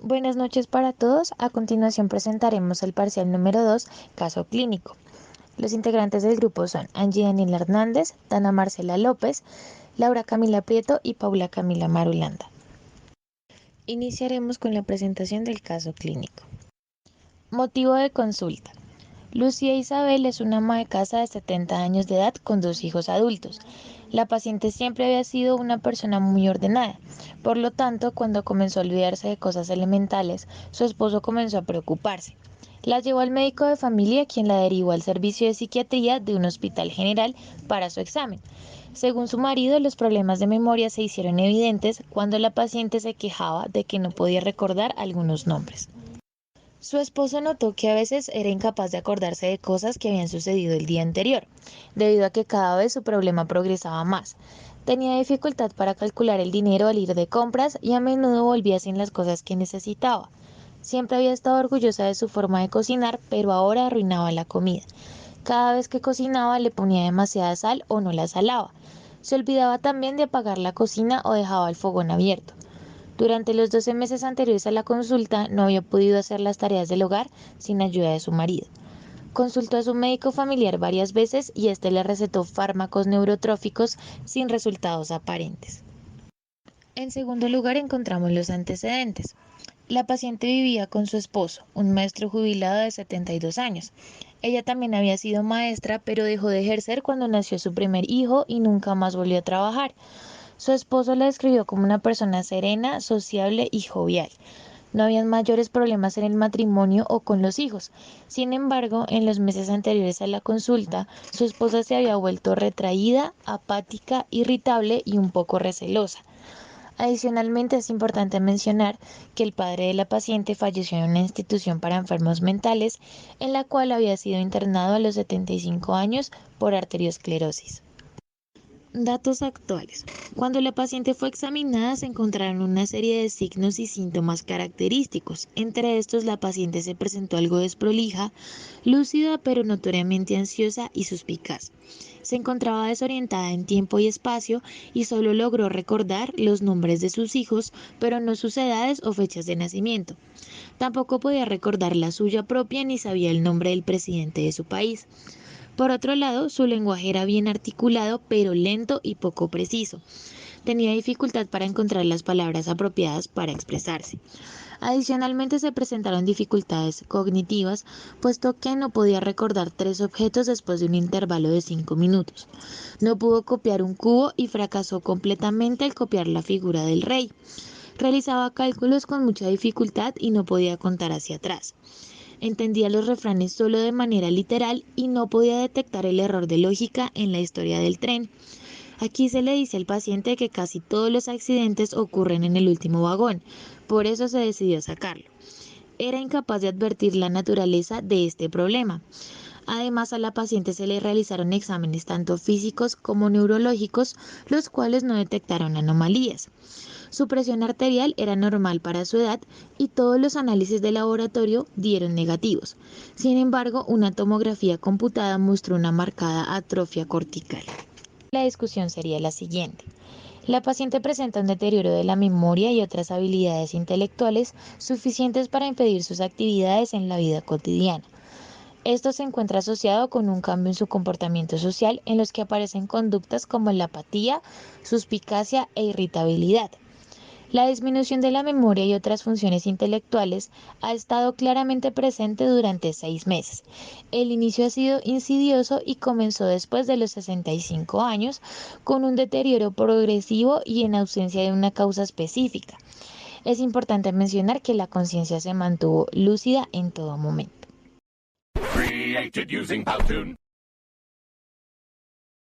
Buenas noches para todos. A continuación presentaremos el parcial número 2, caso clínico. Los integrantes del grupo son Angie Daniela Hernández, Dana Marcela López, Laura Camila Prieto y Paula Camila Marulanda. Iniciaremos con la presentación del caso clínico. Motivo de consulta. Lucía Isabel es una ama de casa de 70 años de edad con 2 hijos adultos. La paciente siempre había sido una persona muy ordenada. Por lo tanto, cuando comenzó a olvidarse de cosas elementales, su esposo comenzó a preocuparse. La llevó al médico de familia, quien la derivó al servicio de psiquiatría de un hospital general para su examen. Según su marido, los problemas de memoria se hicieron evidentes cuando la paciente se quejaba de que no podía recordar algunos nombres. Su esposo notó que a veces era incapaz de acordarse de cosas que habían sucedido el día anterior, debido a que cada vez su problema progresaba más. Tenía dificultad para calcular el dinero al ir de compras y a menudo volvía sin las cosas que necesitaba. Siempre había estado orgullosa de su forma de cocinar, pero ahora arruinaba la comida. Cada vez que cocinaba le ponía demasiada sal o no la salaba. Se olvidaba también de apagar la cocina o dejaba el fogón abierto. Durante los 12 meses anteriores a la consulta no había podido hacer las tareas del hogar sin ayuda de su marido. Consultó a su médico familiar varias veces y éste le recetó fármacos neurotróficos sin resultados aparentes. En segundo lugar encontramos los antecedentes. La paciente vivía con su esposo, un maestro jubilado de 72 años. Ella también había sido maestra, pero dejó de ejercer cuando nació su primer hijo y nunca más volvió a trabajar. Su esposo la describió como una persona serena, sociable y jovial. No habían mayores problemas en el matrimonio o con los hijos. Sin embargo, en los meses anteriores a la consulta, su esposa se había vuelto retraída, apática, irritable y un poco recelosa. Adicionalmente, es importante mencionar que el padre de la paciente falleció en una institución para enfermos mentales, en la cual había sido internado a los 75 años por arteriosclerosis. Datos actuales. Cuando la paciente fue examinada se encontraron una serie de signos y síntomas característicos. Entre estos, la paciente se presentó algo desprolija, lúcida pero notoriamente ansiosa y suspicaz. Se encontraba desorientada en tiempo y espacio y solo logró recordar los nombres de sus hijos, pero no sus edades o fechas de nacimiento. Tampoco podía recordar la suya propia ni sabía el nombre del presidente de su país. Por otro lado, su lenguaje era bien articulado, pero lento y poco preciso. Tenía dificultad para encontrar las palabras apropiadas para expresarse. Adicionalmente se presentaron dificultades cognitivas, puesto que no podía recordar 3 objetos después de un intervalo de 5 minutos. No pudo copiar un cubo y fracasó completamente al copiar la figura del rey. Realizaba cálculos con mucha dificultad y no podía contar hacia atrás. Entendía los refranes solo de manera literal y no podía detectar el error de lógica en la historia del tren. Aquí se le dice al paciente que casi todos los accidentes ocurren en el último vagón, por eso se decidió sacarlo. Era incapaz de advertir la naturaleza de este problema. Además, a la paciente se le realizaron exámenes tanto físicos como neurológicos, los cuales no detectaron anomalías. Su presión arterial era normal para su edad y todos los análisis de laboratorio dieron negativos. Sin embargo, una tomografía computada mostró una marcada atrofia cortical. La discusión sería la siguiente. La paciente presenta un deterioro de la memoria y otras habilidades intelectuales suficientes para impedir sus actividades en la vida cotidiana. Esto se encuentra asociado con un cambio en su comportamiento social en los que aparecen conductas como la apatía, suspicacia e irritabilidad. La disminución de la memoria y otras funciones intelectuales ha estado claramente presente durante 6 meses. El inicio ha sido insidioso y comenzó después de los 65 años, con un deterioro progresivo y en ausencia de una causa específica. Es importante mencionar que la conciencia se mantuvo lúcida en todo momento. Created using Powtoon.